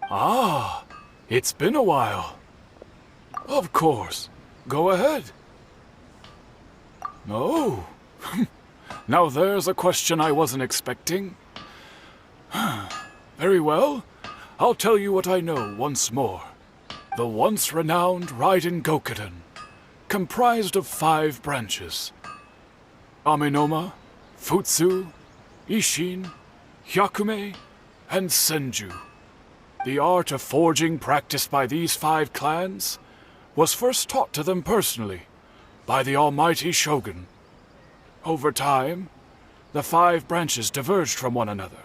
Ah, it's been a while. Of course. Go ahead. Oh. Now there's a question I wasn't expecting. Very well. I'll tell you what I know once more. The once renowned Raiden Gokuden, comprised of 5 branches. Amenoma, Futsu, Ishin, Hyakume, and Senju. The art of forging practiced by these 5 clans was first taught to them personally by the almighty Shogun. Over time, the 5 branches diverged from one another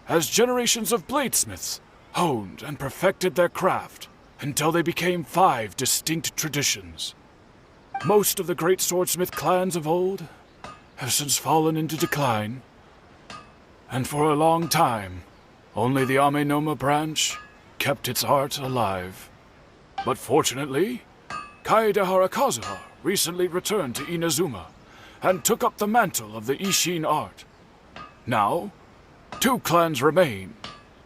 as generations of bladesmiths honed and perfected their craft until they became 5 distinct traditions. Most of the great swordsmith clans of old have since fallen into decline, and for a long time, only the Amenoma branch kept its art alive. But fortunately, Kaedehara Kazuha recently returned to Inazuma and took up the mantle of the Ishin art. Now, 2 clans remain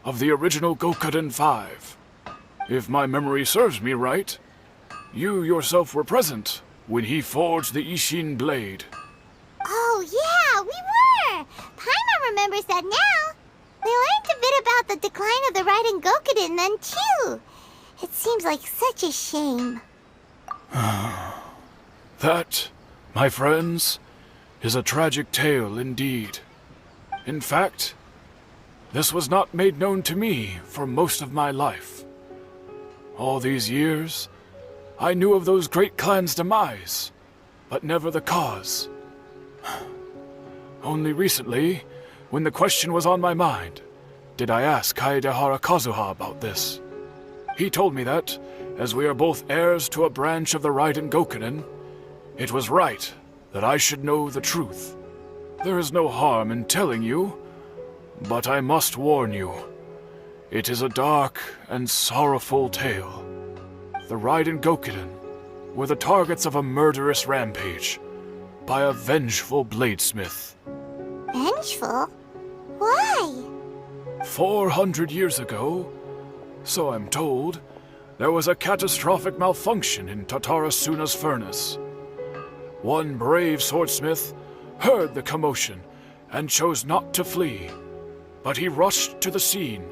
of the original Gokuden 5. If my memory serves me right, you yourself were present when he forged the Ishin blade. Oh yeah, we were! Paimon remembers that now. We learned a bit about the decline of the Raiden Gokuden then too. It seems like such a shame. That, my friends, is a tragic tale indeed. In fact, this was not made known to me for most of my life. All these years, I knew of those great clans' demise, but never the cause. Only recently, when the question was on my mind, did I ask Kaedehara Kazuha about this. He told me that, as we are both heirs to a branch of the Raiden Gokuden, it was right that I should know the truth. There is no harm in telling you, but I must warn you. It is a dark and sorrowful tale. The Raiden Gokuden were the targets of a murderous rampage by a vengeful bladesmith. Vengeful? Why? 400 years ago, so I'm told, there was a catastrophic malfunction in Tatarasuna's furnace. One brave swordsmith heard the commotion and chose not to flee, but he rushed to the scene,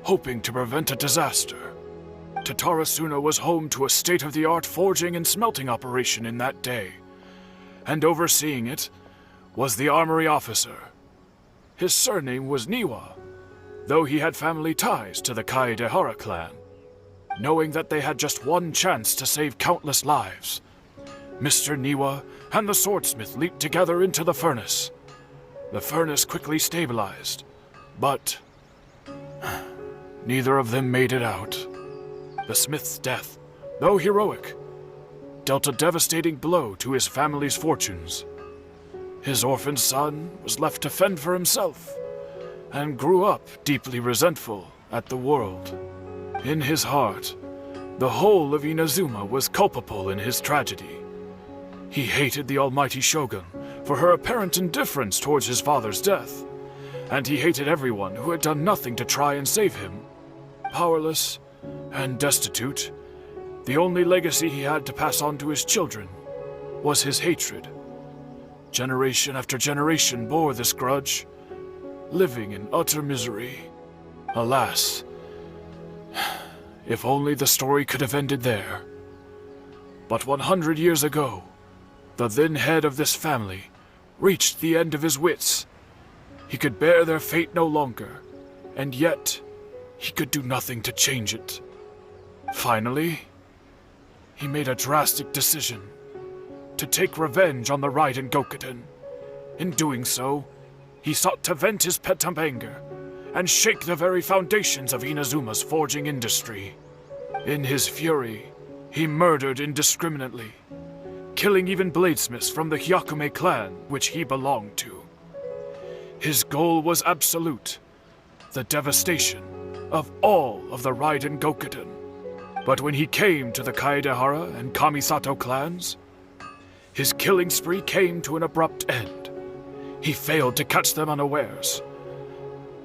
hoping to prevent a disaster. Tatarasuna was home to a state-of-the-art forging and smelting operation in that day, and overseeing it was the armory officer. His surname was Niwa, though he had family ties to the Kaedehara clan. Knowing that they had just one chance to save countless lives, Mr. Niwa and the swordsmith leaped together into the furnace. The furnace quickly stabilized, but neither of them made it out. The smith's death, though heroic, dealt a devastating blow to his family's fortunes. His orphaned son was left to fend for himself, and grew up deeply resentful at the world. In his heart, the whole of Inazuma was culpable in his tragedy. He hated the almighty Shogun for her apparent indifference towards his father's death, and he hated everyone who had done nothing to try and save him. Powerless and destitute, the only legacy he had to pass on to his children was his hatred. Generation after generation bore this grudge, living in utter misery. Alas, if only the story could have ended there. But 100 years ago, the then head of this family reached the end of his wits. He could bear their fate no longer, and yet he could do nothing to change it. Finally, he made a drastic decision to take revenge on the Raiden Gokuden. In doing so, he sought to vent his pent-up anger and shake the very foundations of Inazuma's forging industry. In his fury, he murdered indiscriminately, killing even bladesmiths from the Hyakume clan which he belonged to. His goal was absolute, the devastation of all of the Raiden Gokuden. But when he came to the Kaedehara and Kamisato clans, his killing spree came to an abrupt end. He failed to catch them unawares.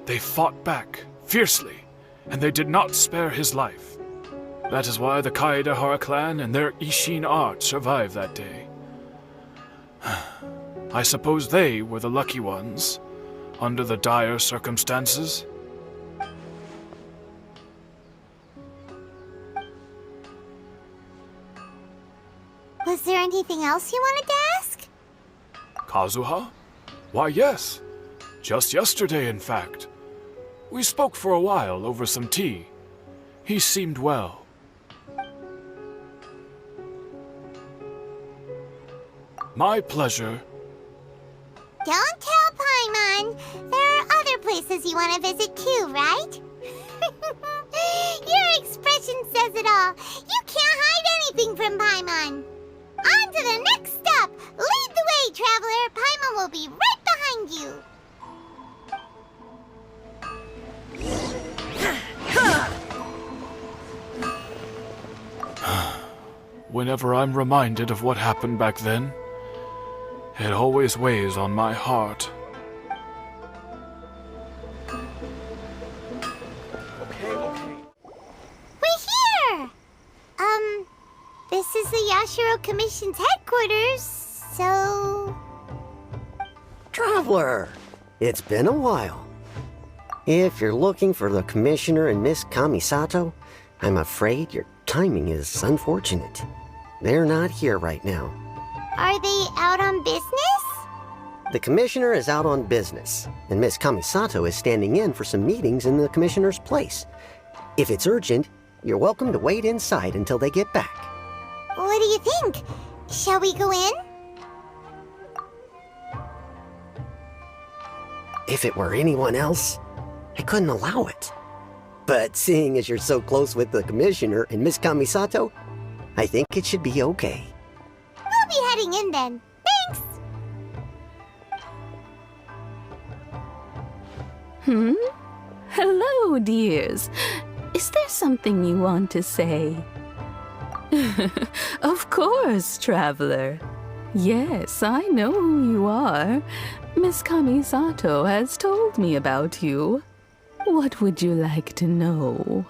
They fought back, fiercely, and they did not spare his life. That is why the Kaedehara clan and their Ishin art survived that day. I suppose they were the lucky ones, under the dire circumstances. Was there anything else you wanted to ask? Kazuha? Why, yes. Just yesterday, in fact. We spoke for a while over some tea. He seemed well. My pleasure. Don't tell Paimon. There are other places you want to visit too, right? Your expression says it all. You can't hide anything from Paimon. On to the next stop. Lead the way, traveler. Paimon will be right behind you. Whenever I'm reminded of what happened back then, it always weighs on my heart. We're here! This is the Yashiro Commission's headquarters, so... Traveler, it's been a while. If you're looking for the Commissioner and Miss Kamisato, I'm afraid your timing is unfortunate. They're not here right now. Are they out on business? The Commissioner is out on business, and Miss Kamisato is standing in for some meetings in the Commissioner's place. If it's urgent, you're welcome to wait inside until they get back. What do you think? Shall we go in? If it were anyone else, I couldn't allow it. But seeing as you're so close with the Commissioner and Miss Kamisato, I think it should be okay. We'll be heading in then. Thanks! Hello, dears. Is there something you want to say? Of course, traveler. Yes, I know who you are. Miss Kamisato has told me about you. What would you like to know?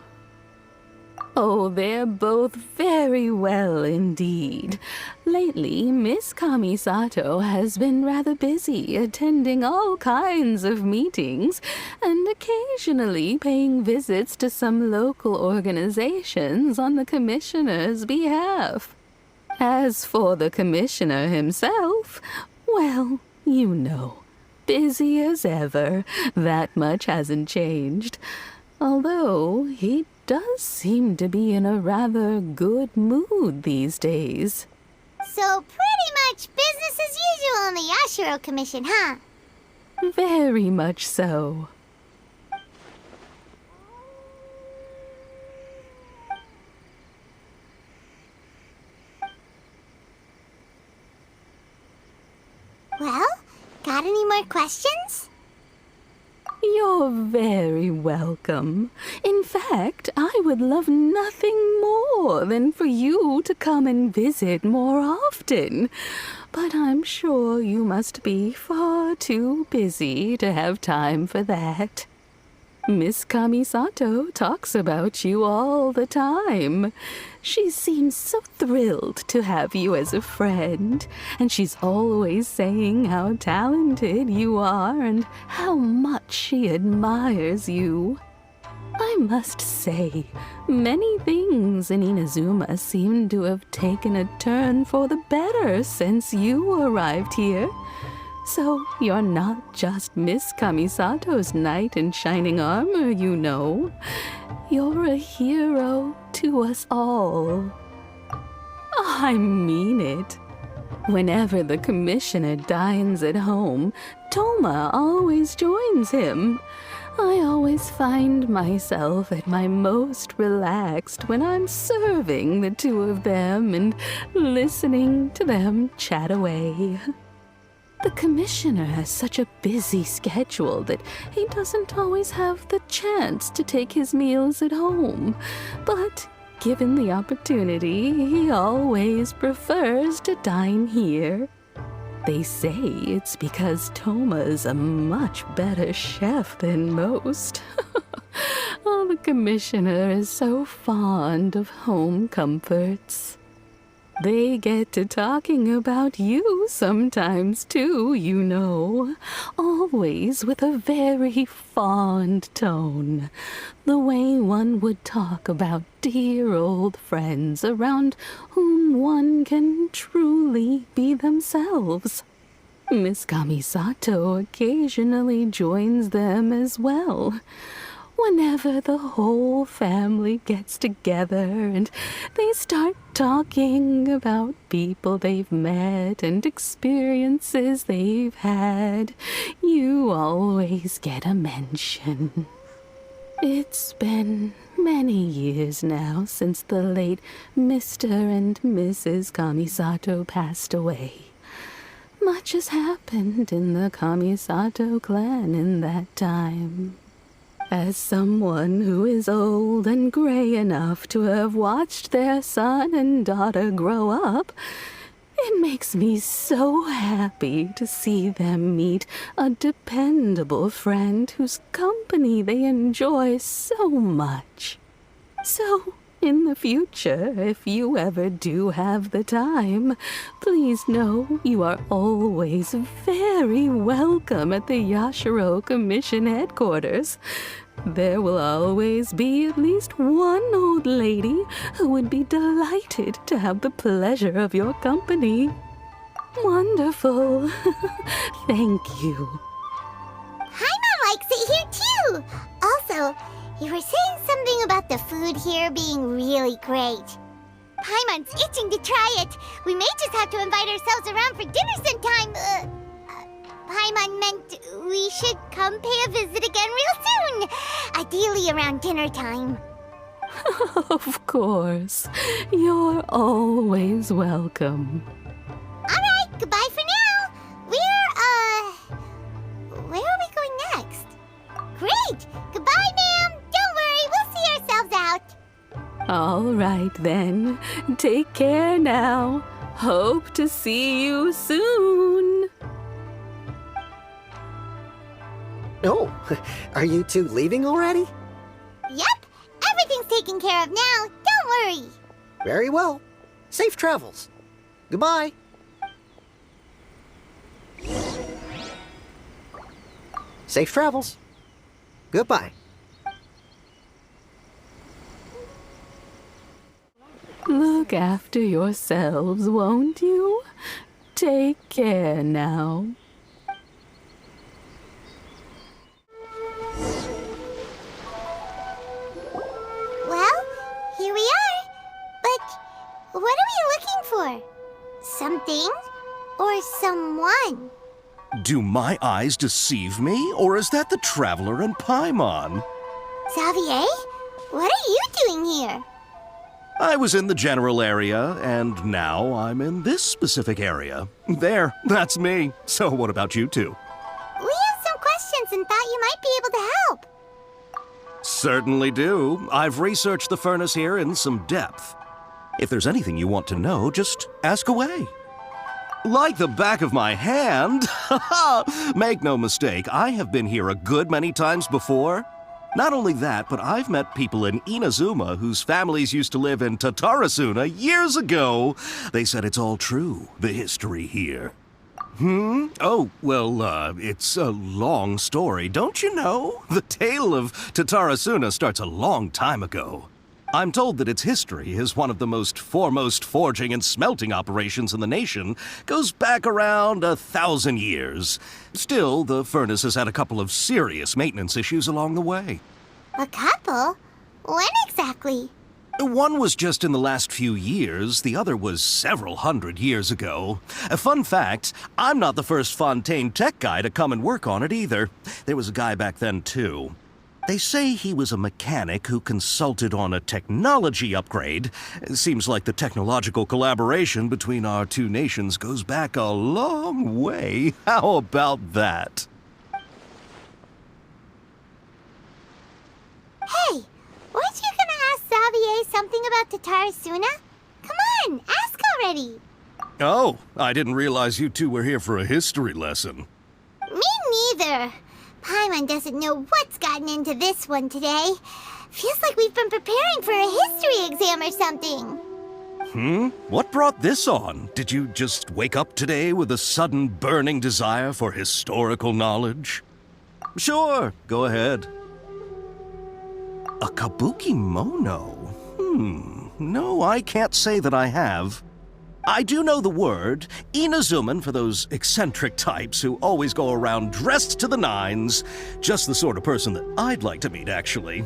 Oh, they're both very well indeed. Lately, Miss Kamisato has been rather busy attending all kinds of meetings and occasionally paying visits to some local organizations on the Commissioner's behalf. As for the Commissioner himself, well, you know, busy as ever. That much hasn't changed. Although he does seem to be in a rather good mood these days. So pretty much business as usual in the Yashiro Commission, huh? Very much so. Well, got any more questions? You're very welcome. In fact, I would love nothing more than for you to come and visit more often. But I'm sure you must be far too busy to have time for that. Miss Kamisato talks about you all the time. She seems so thrilled to have you as a friend, and she's always saying how talented you are and how much she admires you. I must say, many things in Inazuma seem to have taken a turn for the better since you arrived here. So you're not just Miss Kamisato's knight in shining armor, you know. You're a hero to us all. I mean it. Whenever the Commissioner dines at home, Toma always joins him. I always find myself at my most relaxed when I'm serving the two of them and listening to them chat away. The Commissioner has such a busy schedule that he doesn't always have the chance to take his meals at home. But given the opportunity, he always prefers to dine here. They say it's because Toma's a much better chef than most. the commissioner is so fond of home comforts. They get to talking about you sometimes, too, you know. Always with a very fond tone. The way one would talk about dear old friends around whom one can truly be themselves. Miss Kamisato occasionally joins them as well. Whenever the whole family gets together and they start talking about people they've met and experiences they've had, you always get a mention. It's been many years now since the late Mr. and Mrs. Kamisato passed away. Much has happened in the Kamisato clan in that time. As someone who is old and gray enough to have watched their son and daughter grow up, it makes me so happy to see them meet a dependable friend whose company they enjoy so much. So, in the future, if you ever do have the time, please know you are always very welcome at the Yashiro Commission headquarters. There will always be at least one old lady who would be delighted to have the pleasure of your company. Wonderful. Thank you. Paimon likes it here too. Also, you were saying something about the food here being really great. Paimon's itching to try it. We may just have to invite ourselves around for dinner sometime. Paimon meant we should come pay a visit again real soon. Ideally around dinner time. Of course. You're always welcome. Alright, goodbye for now. Where are we going next? Great! Goodbye, ma'am! Don't worry, we'll see ourselves out. All right, then. Take care now. Hope to see you soon. Oh, are you two leaving already? Yep, everything's taken care of now. Don't worry. Very well. Safe travels. Goodbye. Safe travels. Goodbye. Look after yourselves, won't you? Take care now. Well, here we are. But what are we looking for? Something or someone? Do my eyes deceive me, or is that the Traveler and Paimon? Xavier, what are you doing here? I was in the general area, and now I'm in this specific area. There, that's me. So what about you two? We have some questions and thought you might be able to help. Certainly do. I've researched the furnace here in some depth. If there's anything you want to know, just ask away. Like the back of my hand. Make no mistake, I have been here a good many times before. Not only that, but I've met people in Inazuma whose families used to live in Tatarasuna years ago. They said it's all true, the history here. Oh, well, it's a long story, don't you know? The tale of Tatarasuna starts a long time ago. I'm told that its history is one of the most foremost forging and smelting operations in the nation, goes back around 1,000 years. Still, the furnace has had a couple of serious maintenance issues along the way. A couple? When exactly? One was just in the last few years, the other was several hundred years ago. A fun fact, I'm not the first Fontaine tech guy to come and work on it either. There was a guy back then, too. They say he was a mechanic who consulted on a technology upgrade. It seems like the technological collaboration between our two nations goes back a long way. How about that? Hey, weren't you gonna ask Xavier something about Tatarasuna? Come on, ask already. Oh, I didn't realize you two were here for a history lesson. Me neither. Paimon doesn't know what's gotten into this one today. Feels like we've been preparing for a history exam or something. What brought this on? Did you just wake up today with a sudden burning desire for historical knowledge? Sure, go ahead. A kabuki mono? No, I can't say that I have. I do know the word, Inazuman, for those eccentric types who always go around dressed to the nines. Just the sort of person that I'd like to meet, actually.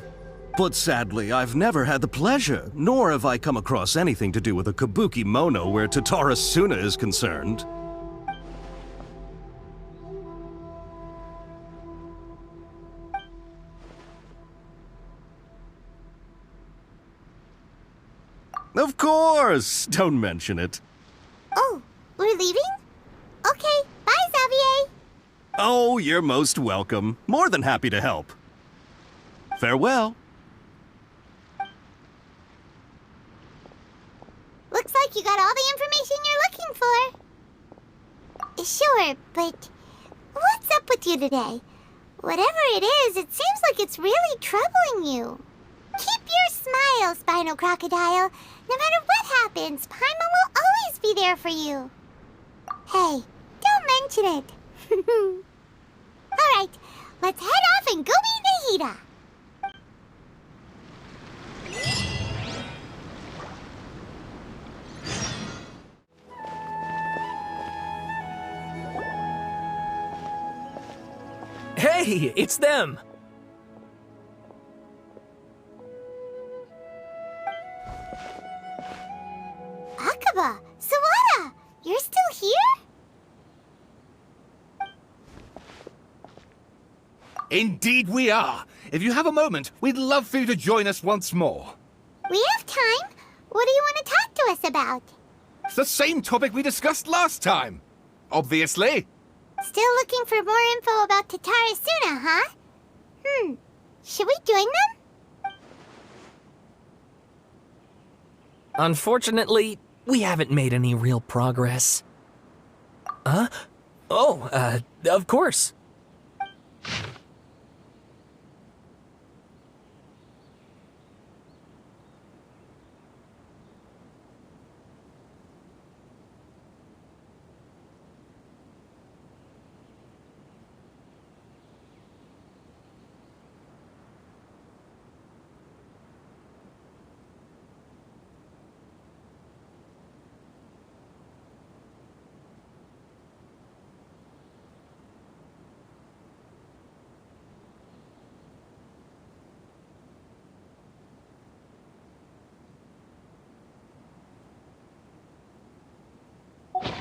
But sadly, I've never had the pleasure, nor have I come across anything to do with a kabuki mono where Tatara Suna is concerned. Of course! Don't mention it. Oh, we're leaving? Okay, bye, Xavier. Oh, you're most welcome. More than happy to help. Farewell. Looks like you got all the information you're looking for. Sure, but what's up with you today? Whatever it is, it seems like it's really troubling you. Keep your smile, Spinal Crocodile. No matter what happens, Paimon will always be there for you. Hey, don't mention it. Alright, let's head off and go meet Nahida. Hey, it's them! Akaba, Sawada, you're still here? Indeed we are. If you have a moment, we'd love for you to join us once more. We have time. What do you want to talk to us about? It's the same topic we discussed last time. Obviously. Still looking for more info about Tatara Suna, huh? Should we join them? Unfortunately, we haven't made any real progress. Huh? Oh, of course.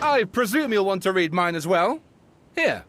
I presume you'll want to read mine as well. Here.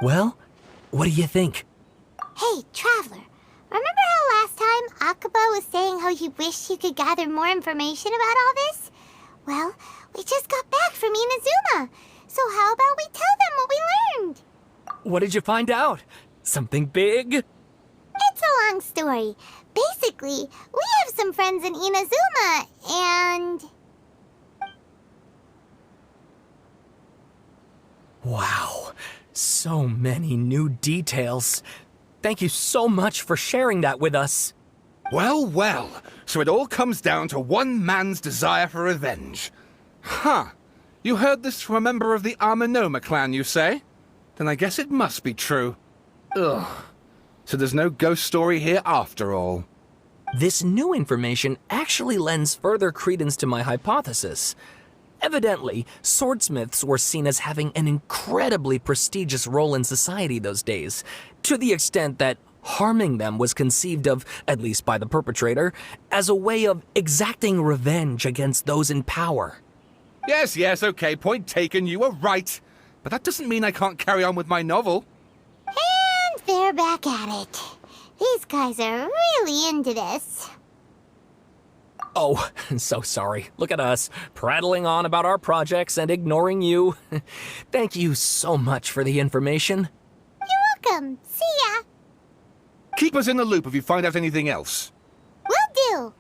Well, what do you think? Hey, Traveler. Remember how last time Akaba was saying how he wished he could gather more information about all this? Well, we just got back from Inazuma. So how about we tell them what we learned? What did you find out? Something big? It's a long story. Basically, we have some friends in Inazuma, and... Wow, so many new details. Thank you so much for sharing that with us. Well, well. So it all comes down to one man's desire for revenge. Huh. You heard this from a member of the Armanoma clan, you say? Then I guess it must be true. Ugh. So there's no ghost story here after all. This new information actually lends further credence to my hypothesis. Evidently, swordsmiths were seen as having an incredibly prestigious role in society those days, to the extent that harming them was conceived of, at least by the perpetrator, as a way of exacting revenge against those in power. Yes, okay, point taken, you were right. but that doesn't mean I can't carry on with my novel. And they're back at it. These guys are really into this. Oh, so sorry. Look at us, prattling on about our projects and ignoring you. Thank you so much for the information. You're welcome. See ya. Keep us in the loop if you find out anything else. Will do.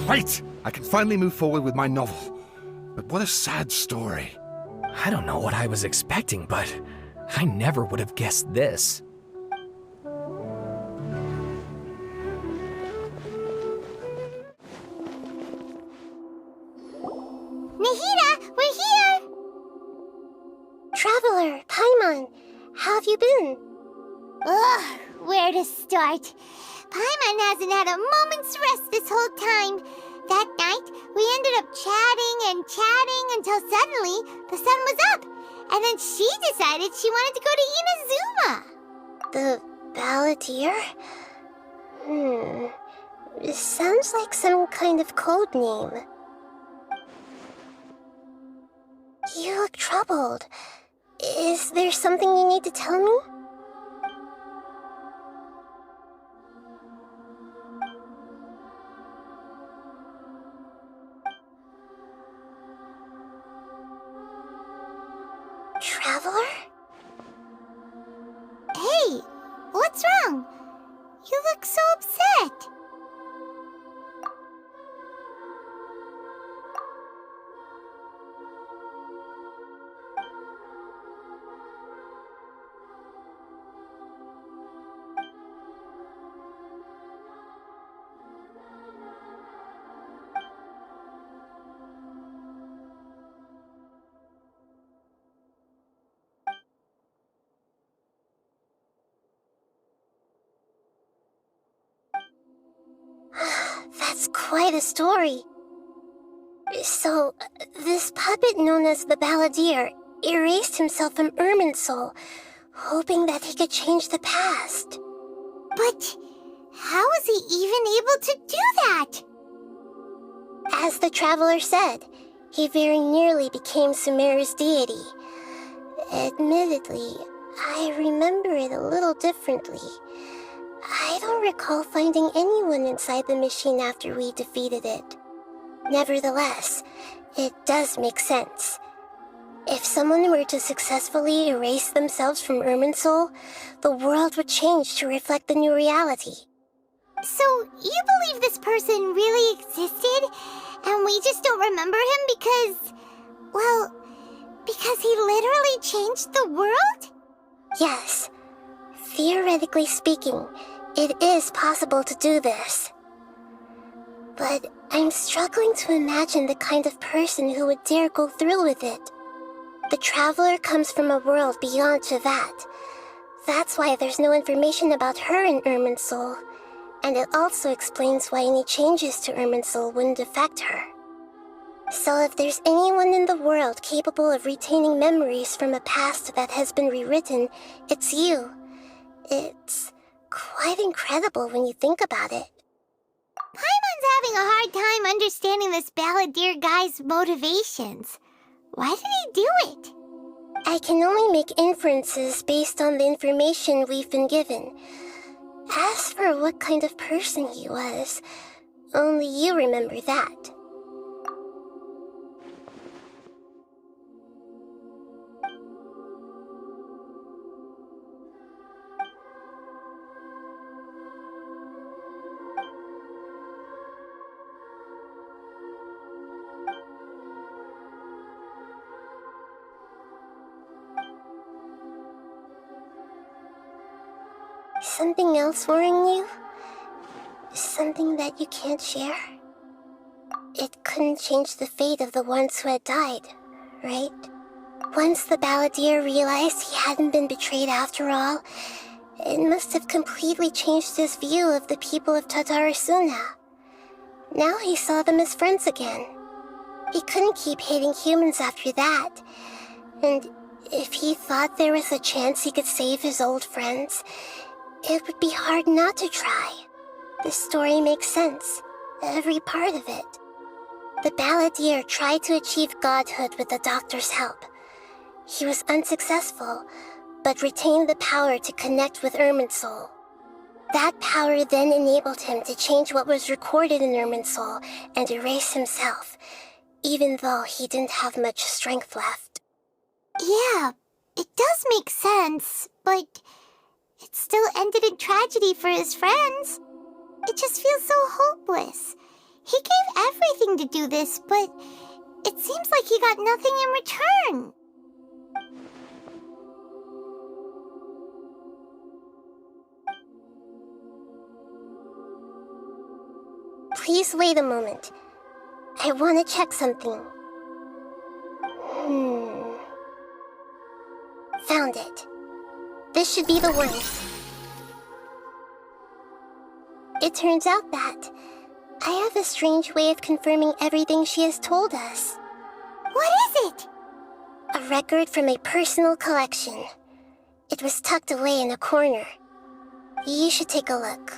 Great! I can finally move forward with my novel. But what a sad story. I don't know what I was expecting, but I never would have guessed this. Nahida, we're here! Traveler, Paimon, how have you been? Ugh, where to start? Paimon hasn't had a moment's rest this whole time. That night, we ended up chatting and chatting until suddenly the sun was up. And then she decided she wanted to go to Inazuma. The Balladeer? It sounds like some kind of code name. You look troubled. Is there something you need to tell me? Traveler? Hey, what's wrong? You look so upset. That's quite a story. So, this puppet known as the Balladeer erased himself from Irminsul, hoping that he could change the past. But how was he even able to do that? As the Traveler said, he very nearly became Sumeru's deity. Admittedly, I remember it a little differently. I don't recall finding anyone inside the machine after we defeated it. Nevertheless, it does make sense. If someone were to successfully erase themselves from Irminsul, the world would change to reflect the new reality. So, you believe this person really existed, and we just don't remember him because... well, because he literally changed the world? Yes. Theoretically speaking, it is possible to do this. But I'm struggling to imagine the kind of person who would dare go through with it. The Traveler comes from a world beyond Javat. That's why there's no information about her in Irminsul, and it also explains why any changes to Irminsul wouldn't affect her. So if there's anyone in the world capable of retaining memories from a past that has been rewritten, it's you. It's quite incredible when you think about it. Paimon's having a hard time understanding this Balladeer guy's motivations. Why did he do it? I can only make inferences based on the information we've been given. As for what kind of person he was, only you remember that. Something else worrying you? Something that you can't share? It couldn't change the fate of the ones who had died, right? Once the Balladeer realized he hadn't been betrayed after all, it must have completely changed his view of the people of Tatarasuna. Now he saw them as friends again. He couldn't keep hating humans after that, and if he thought there was a chance he could save his old friends, it would be hard not to try. This story makes sense. every part of it. The balladeer tried to achieve godhood with the doctor's help. He was unsuccessful, but retained the power to connect with Irminsul. That power then enabled him to change what was recorded in Irminsul and erase himself, even though he didn't have much strength left. Yeah, it does make sense, but it still ended in tragedy for his friends. It just feels so hopeless. He gave everything to do this, but it seems like he got nothing in return. Please wait a moment. I want to check something. Found it. This should be the one. It turns out that I have a strange way of confirming everything she has told us. What is it? A record from a personal collection. It was tucked away in a corner. You should take a look.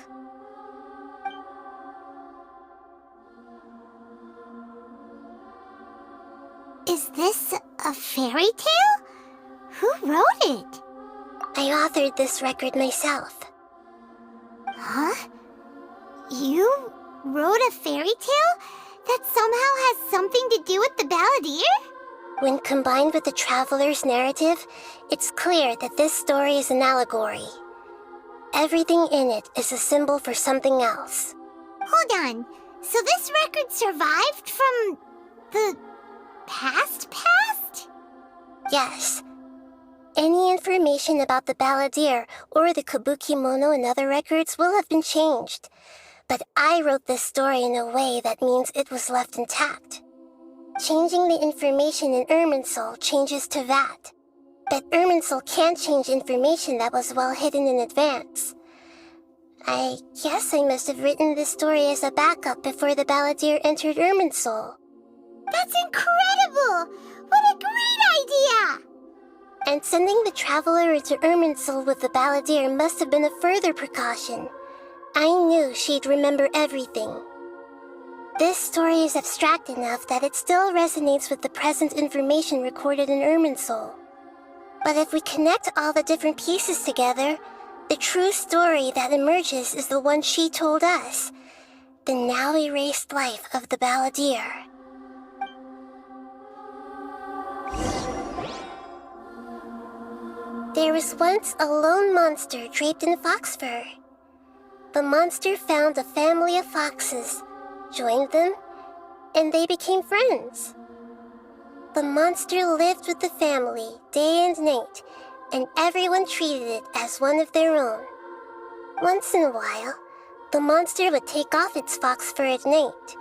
Is this a fairy tale? Who wrote it? I authored this record myself. Huh? You wrote a fairy tale that somehow has something to do with the balladeer? When combined with the traveler's narrative, it's clear that this story is an allegory. Everything in it is a symbol for something else. Hold on. So this record survived from the past? Yes. Any information about the balladeer or the kabuki mono and other records will have been changed. But I wrote this story in a way that means it was left intact. Changing the information in Irminsul changes to that. But Irminsul can't change information that was well hidden in advance. I guess I must have written this story as a backup before the balladeer entered Irminsul. That's incredible! What a great idea! And sending the traveler into Irminsul with the balladeer must have been a further precaution. I knew she'd remember everything. This story is abstract enough that it still resonates with the present information recorded in Irminsul. But if we connect all the different pieces together, the true story that emerges is the one she told us, the now erased life of the balladeer. There was once a lone monster draped in fox fur. The monster found a family of foxes, joined them, and they became friends. The monster lived with the family day and night, and everyone treated it as one of their own. Once in a while, the monster would take off its fox fur at night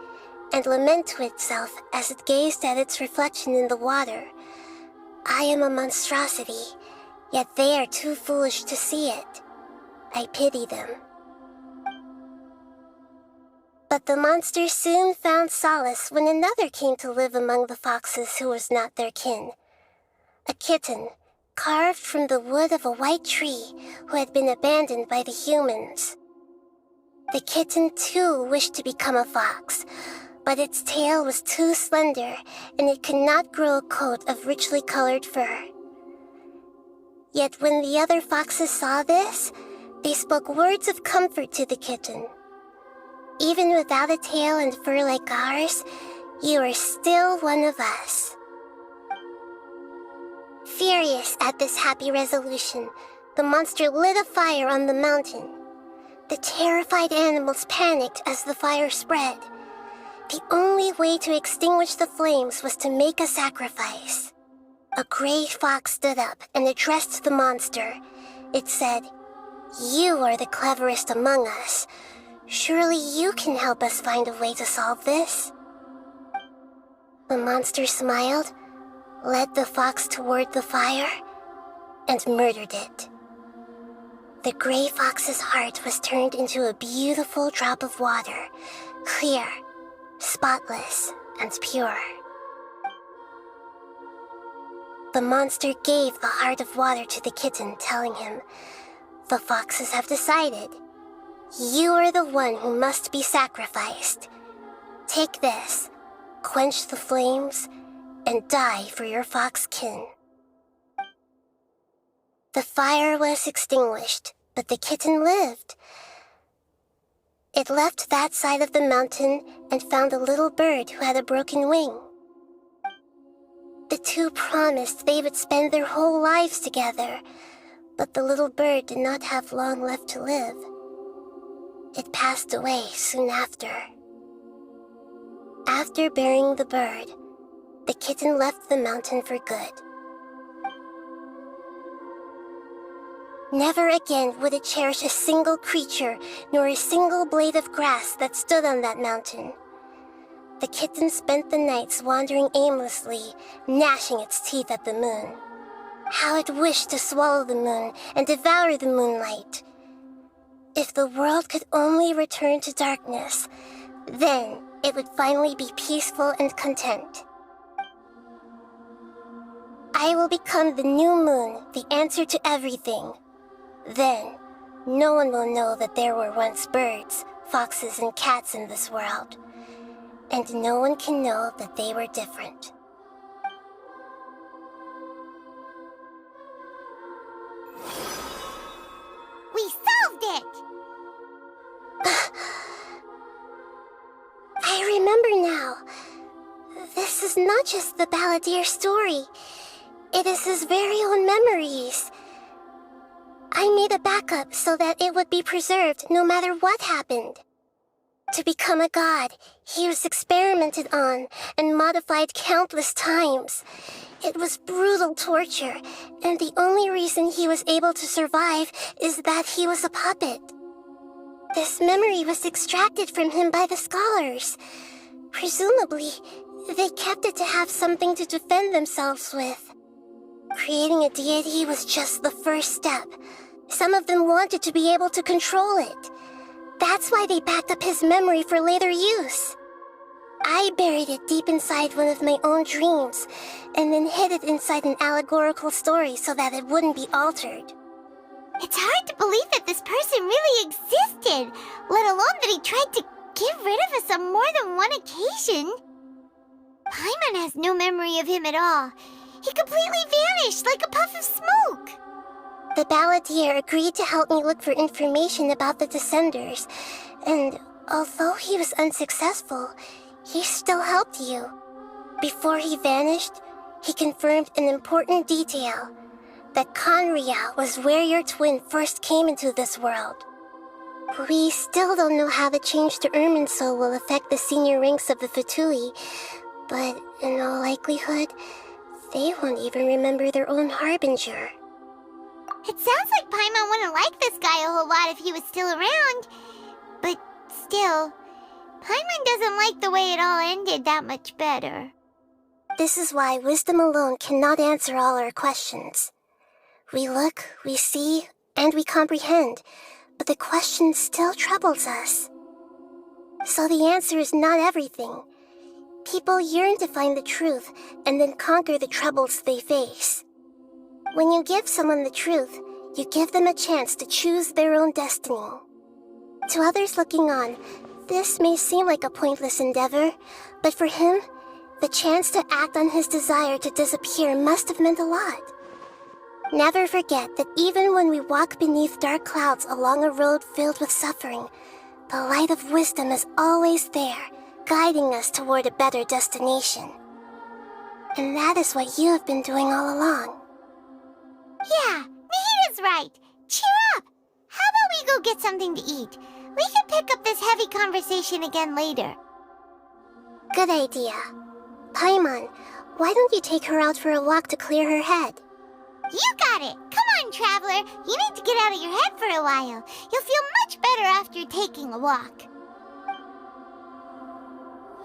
and lament to itself as it gazed at its reflection in the water. I am a monstrosity, yet they are too foolish to see it. I pity them. But the monster soon found solace when another came to live among the foxes who was not their kin. A kitten, carved from the wood of a white tree who had been abandoned by the humans. The kitten too wished to become a fox, but its tail was too slender and it could not grow a coat of richly colored fur. Yet when the other foxes saw this, they spoke words of comfort to the kitten. Even without a tail and fur like ours, you are still one of us. Furious at this happy resolution, the monster lit a fire on the mountain. The terrified animals panicked as the fire spread. The only way to extinguish the flames was to make a sacrifice. A gray fox stood up and addressed the monster. It said, "You are the cleverest among us. Surely you can help us find a way to solve this." The monster smiled, led the fox toward the fire, and murdered it. The gray fox's heart was turned into a beautiful drop of water, clear, spotless, and pure. The monster gave the heart of water to the kitten, telling him, "The foxes have decided. You are the one who must be sacrificed. Take this, quench the flames, and die for your fox kin. The fire was extinguished, but the kitten lived. It left that side of the mountain and found a little bird who had a broken wing. The two promised they would spend their whole lives together, but the little bird did not have long left to live. It passed away soon after. After burying the bird, the kitten left the mountain for good. Never again would it cherish a single creature nor a single blade of grass that stood on that mountain. The kitten spent the nights wandering aimlessly, gnashing its teeth at the moon. How it wished to swallow the moon and devour the moonlight. If the world could only return to darkness, then it would finally be peaceful and content. I will become the new moon, the answer to everything. Then, no one will know that there were once birds, foxes, and cats in this world. And no one can know that they were different. We solved it! I remember now. This is not just the Balladeer story. It is his very own memories. I made a backup so that it would be preserved no matter what happened. To become a god, he was experimented on and modified countless times. It was brutal torture, and the only reason he was able to survive is that he was a puppet. This memory was extracted from him by the scholars. Presumably, they kept it to have something to defend themselves with. Creating a deity was just the first step. Some of them wanted to be able to control it. That's why they backed up his memory for later use. I buried it deep inside one of my own dreams, and then hid it inside an allegorical story so that it wouldn't be altered. It's hard to believe that this person really existed, let alone that he tried to get rid of us on more than one occasion. Paimon has no memory of him at all. He completely vanished like a puff of smoke. The Balladeer agreed to help me look for information about the Descenders, and although he was unsuccessful, he still helped you. Before he vanished, he confirmed an important detail, that Conria was where your twin first came into this world. We still don't know how the change to Irminsul will affect the senior ranks of the Fatui, but in all likelihood, they won't even remember their own Harbinger. It sounds like Paimon wouldn't like this guy a whole lot if he was still around. But still, Paimon doesn't like the way it all ended that much better. This is why wisdom alone cannot answer all our questions. We look, we see, and we comprehend, but the question still troubles us. So the answer is not everything. People yearn to find the truth and then conquer the troubles they face. When you give someone the truth, you give them a chance to choose their own destiny. To others looking on, this may seem like a pointless endeavor, but for him, the chance to act on his desire to disappear must have meant a lot. Never forget that even when we walk beneath dark clouds along a road filled with suffering, the light of wisdom is always there, guiding us toward a better destination. And that is what you have been doing all along. Yeah, Nahita's right. Cheer up! How about we go get something to eat? We can pick up this heavy conversation again later. Good idea. Paimon, why don't you take her out for a walk to clear her head? You got it! Come on, Traveler! You need to get out of your head for a while. You'll feel much better after taking a walk.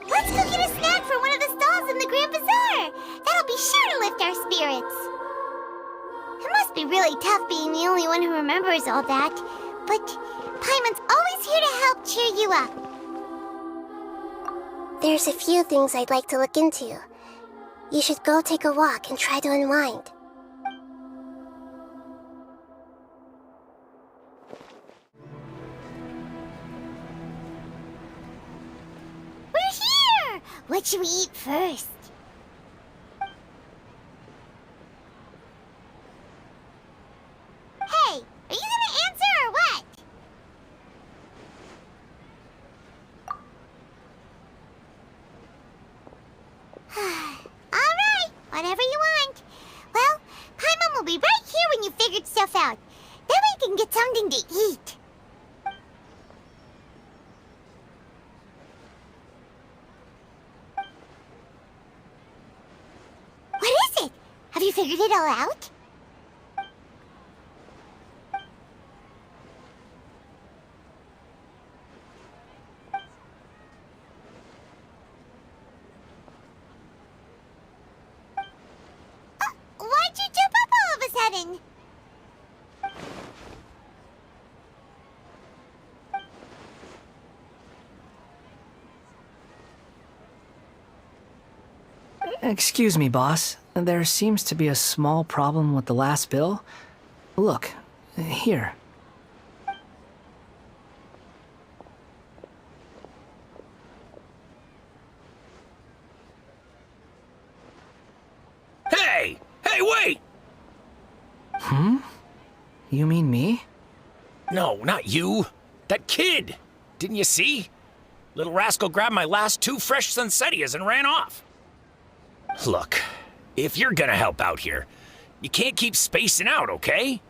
Let's go get a snack from one of the stalls in the Grand Bazaar! That'll be sure to lift our spirits. It must be really tough being the only one who remembers all that, but Paimon's always here to help cheer you up. There's a few things I'd like to look into. You should go take a walk and try to unwind. We're What should we eat first? Hey, are you gonna answer or what? Alright, whatever you want. Well, Paimon will be right here when you figured stuff out. Then we can get something to eat. What is it? Have you figured it all out? Why'd you jump up all of a sudden? Excuse me, boss. There seems to be a small problem with the last bill. Look, here. Hey! Hey, wait! You mean me? No, not you. That kid! Didn't you see? Little rascal grabbed my last 2 fresh Sunsetias and ran off. Look, if you're gonna help out here, you can't keep spacing out, okay?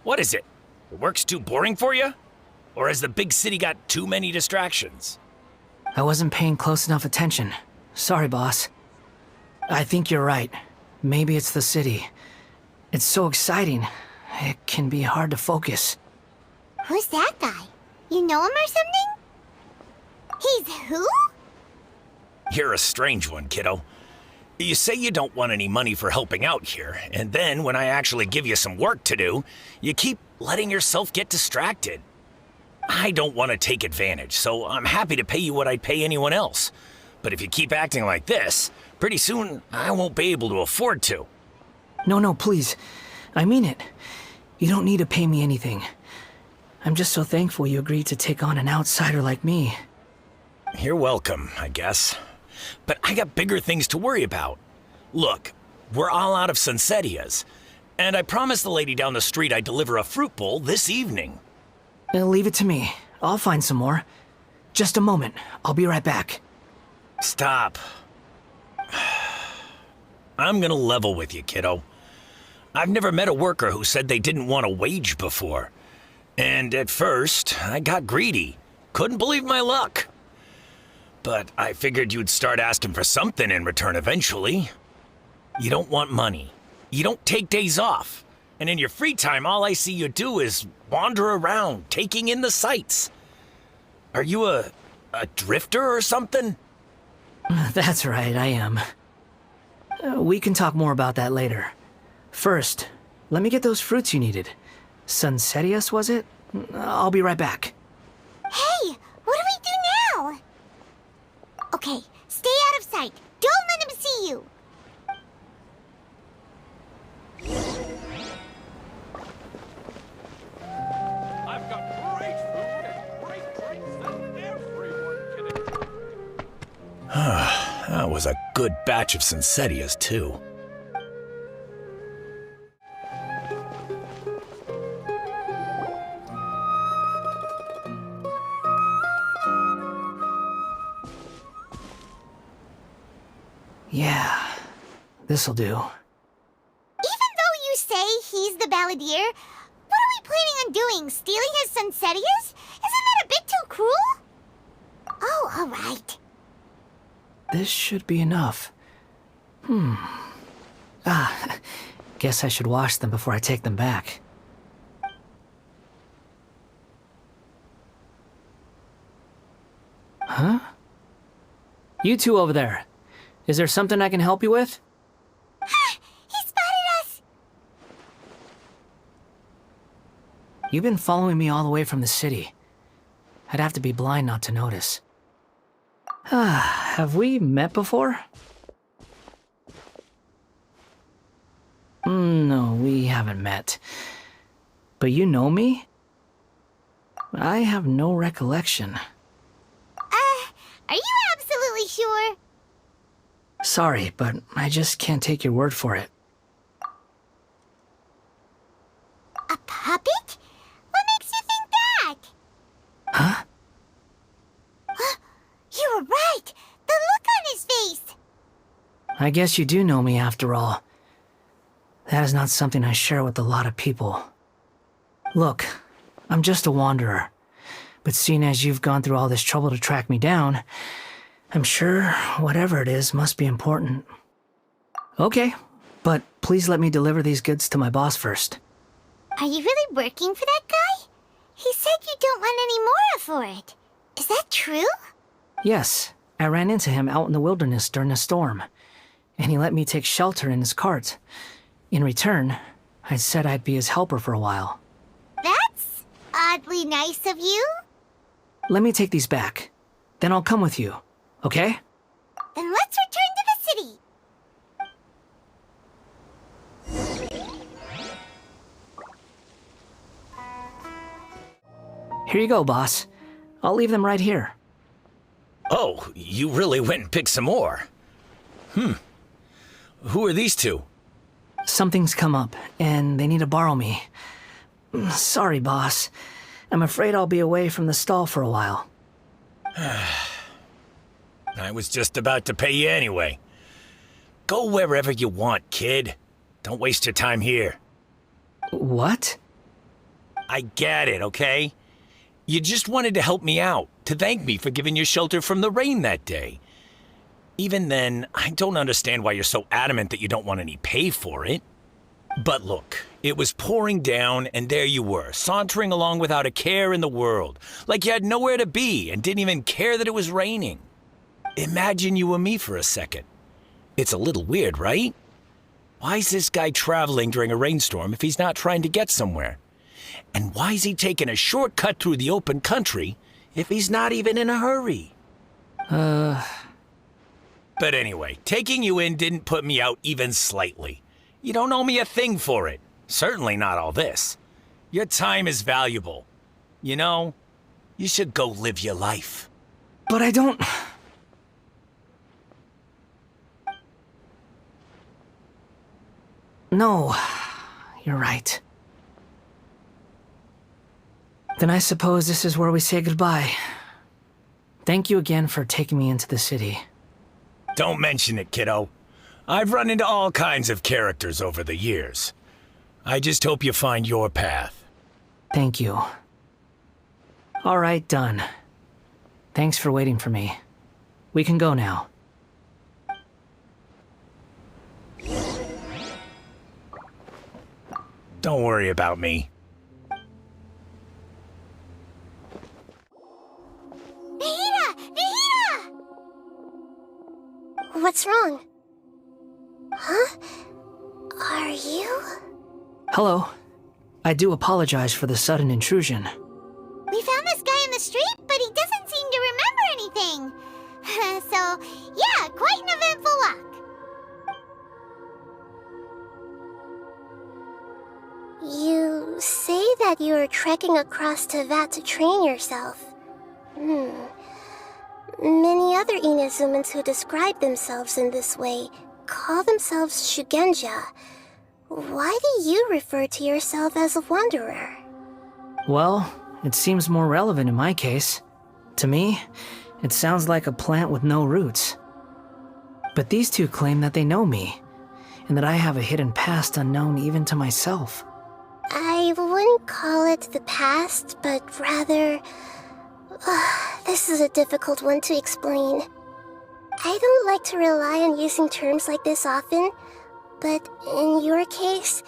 What is it? The work's too boring for you? Or has the big city got too many distractions? I wasn't paying close enough attention. Sorry, boss. I think you're right. Maybe it's the city. It's so exciting. It can be hard to focus. Who's that guy? You know him or something? He's who? You're a strange one, kiddo. You say you don't want any money for helping out here, and then when I actually give you some work to do, you keep letting yourself get distracted. I don't want to take advantage, so I'm happy to pay you what I'd pay anyone else. But if you keep acting like this, pretty soon I won't be able to afford to. No, please. I mean it. You don't need to pay me anything. I'm just so thankful you agreed to take on an outsider like me. You're welcome, I guess. But I got bigger things to worry about. Look, we're all out of Sunsetias, and I promised the lady down the street I'd deliver a fruit bowl this evening. Leave it to me. I'll find some more. Just a moment. I'll be right back. Stop. I'm gonna level with you, kiddo. I've never met a worker who said they didn't want a wage before. And at first, I got greedy. Couldn't believe my luck. But I figured you'd start asking for something in return eventually. You don't want money. You don't take days off. And in your free time, all I see you do is wander around, taking in the sights. Are you a drifter or something? That's right, I am. We can talk more about that later. First, let me get those fruits you needed. Sunsetias, was it? I'll be right back. Hey, what do we do now? Okay, stay out of sight. Don't let him see you. I've got great food and great drinks that everyone can enjoy. That was a good batch of Sunsetias, too. Yeah, this'll do. Even though you say he's the balladeer, what are we planning on doing? Stealing his Sunsetias? Isn't that a bit too cruel? Oh, alright. This should be enough. Guess I should wash them before I take them back. Huh? You two over there. Is there something I can help you with? He spotted us! You've been following me all the way from the city. I'd have to be blind not to notice. Have we met before? No, we haven't met. But you know me? I have no recollection. Are you absolutely sure? Sorry, but I just can't take your word for it. A puppet? What makes you think that? Huh? You were right! The look on his face! I guess you do know me after all. That is not something I share with a lot of people. Look, I'm just a wanderer. But seeing as you've gone through all this trouble to track me down, I'm sure whatever it is must be important. Okay, but please let me deliver these goods to my boss first. Are you really working for that guy? He said you don't want any more for it. Is that true? Yes, I ran into him out in the wilderness during a storm, and he let me take shelter in his cart. In return, I said I'd be his helper for a while. That's oddly nice of you. Let me take these back. Then I'll come with you, okay? Then let's return to the city. Here you go, boss. I'll leave them right here. Oh, you really went and picked some more. Who are these two? Something's come up, and they need to borrow me. Sorry, boss. I'm afraid I'll be away from the stall for a while. I was just about to pay you anyway. Go wherever you want, kid. Don't waste your time here. What? I get it, okay? You just wanted to help me out, to thank me for giving you shelter from the rain that day. Even then, I don't understand why you're so adamant that you don't want any pay for it. But look, it was pouring down, and there you were, sauntering along without a care in the world, like you had nowhere to be and didn't even care that it was raining. Imagine you were me for a second. It's a little weird, right? Why is this guy traveling during a rainstorm if he's not trying to get somewhere? And why is he taking a shortcut through the open country if he's not even in a hurry? But anyway, taking you in didn't put me out even slightly. You don't owe me a thing for it. Certainly not all this. Your time is valuable. You know, you should go live your life. But I don't... No, you're right. Then I suppose this is where we say goodbye. Thank you again for taking me into the city. Don't mention it, kiddo. I've run into all kinds of characters over the years. I just hope you find your path. Thank you. All right, done. Thanks for waiting for me. We can go now. Don't worry about me. Nahida! What's wrong? Huh? Are you? Hello. I do apologize for the sudden intrusion. We found this guy in the street, but he doesn't seem to remember anything. So, yeah, quite an eventful walk. You say that you are trekking across Teyvat to train yourself. Many other Inazumans who describe themselves in this way call themselves Shugenja. Why do you refer to yourself as a wanderer? Well, it seems more relevant in my case. To me, it sounds like a plant with no roots. But these two claim that they know me, and that I have a hidden past unknown even to myself. I wouldn't call it the past, but rather... this is a difficult one to explain. I don't like to rely on using terms like this often, but in your case,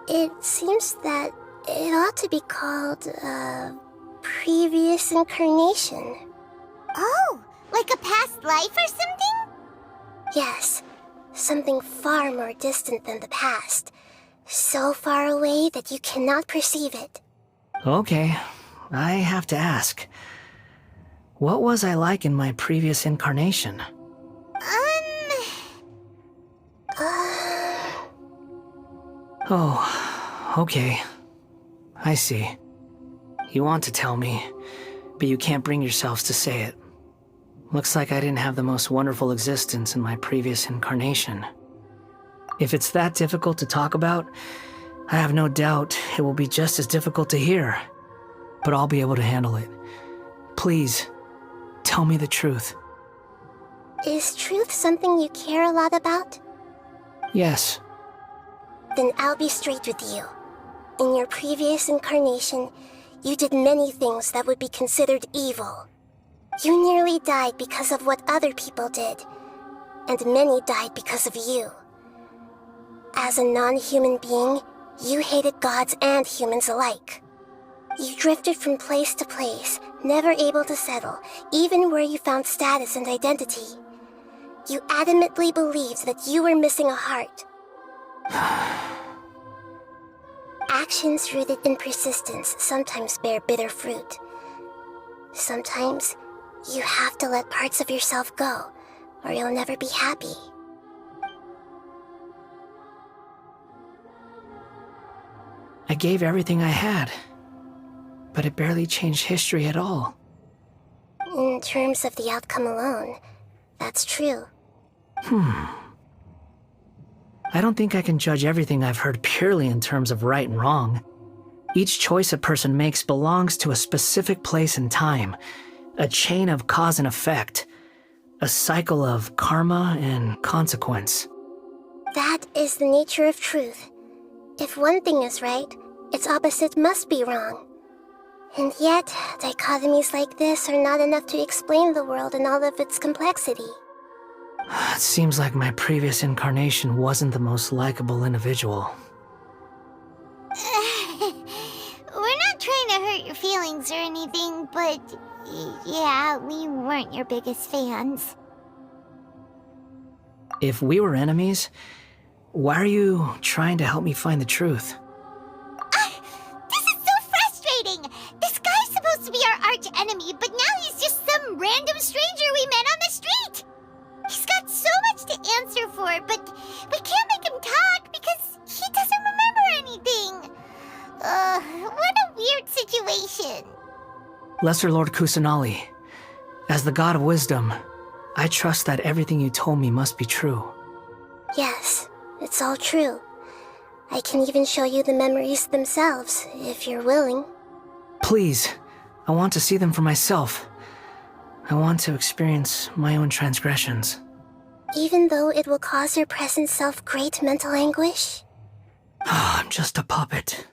it seems that it ought to be called a previous incarnation. Oh, like a past life or something? Yes, something far more distant than the past. So far away that you cannot perceive it. Okay, I have to ask. What was I like in my previous incarnation? Oh, okay. I see. You want to tell me, but you can't bring yourselves to say it. Looks like I didn't have the most wonderful existence in my previous incarnation. If it's that difficult to talk about, I have no doubt it will be just as difficult to hear. But I'll be able to handle it. Please, tell me the truth. Is truth something you care a lot about? Yes. Then I'll be straight with you. In your previous incarnation, you did many things that would be considered evil. You nearly died because of what other people did, and many died because of you. As a non-human being, you hated gods and humans alike. You drifted from place to place, never able to settle, even where you found status and identity. You adamantly believed that you were missing a heart. Actions rooted in persistence sometimes bear bitter fruit. Sometimes, you have to let parts of yourself go, or you'll never be happy. I gave everything I had, but it barely changed history at all. In terms of the outcome alone, that's true. I don't think I can judge everything I've heard purely in terms of right and wrong. Each choice a person makes belongs to a specific place and time, a chain of cause and effect, a cycle of karma and consequence. That is the nature of truth. If one thing is right, its opposite must be wrong. And yet, dichotomies like this are not enough to explain the world in all of its complexity. It seems like my previous incarnation wasn't the most likable individual. We're not trying to hurt your feelings or anything, but yeah, we weren't your biggest fans. If we were enemies, why are you trying to help me find the truth? This is so frustrating! This guy's supposed to be our arch enemy, but now he's just some random stranger we met on the street! He's got so much to answer for, but we can't make him talk because he doesn't remember anything. What a weird situation. Lesser Lord Kusanali, as the god of wisdom, I trust that everything you told me must be true. Yes, it's all true. I can even show you the memories themselves, if you're willing. Please, I want to see them for myself. I want to experience my own transgressions. Even though it will cause your present self great mental anguish? I'm just a puppet,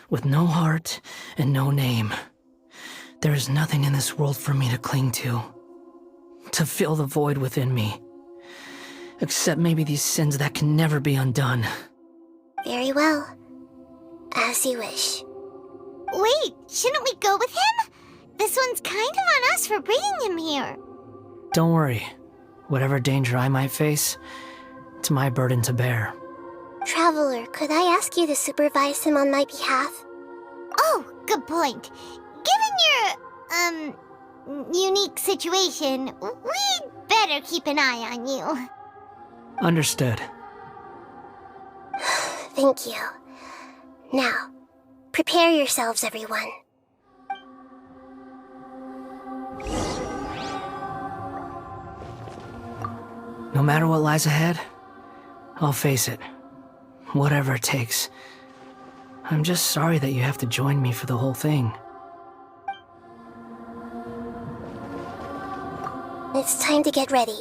with no heart and no name. There is nothing in this world for me to cling to fill the void within me. Except maybe these sins that can never be undone. Very well. As you wish. Wait, shouldn't we go with him? This one's kind of on us for bringing him here. Don't worry. Whatever danger I might face, it's my burden to bear. Traveler, could I ask you to supervise him on my behalf? Oh, good point. Given your, unique situation, we'd better keep an eye on you. Understood. Thank you. Now, prepare yourselves, everyone. No matter what lies ahead, I'll face it. Whatever it takes. I'm just sorry that you have to join me for the whole thing. It's time to get ready.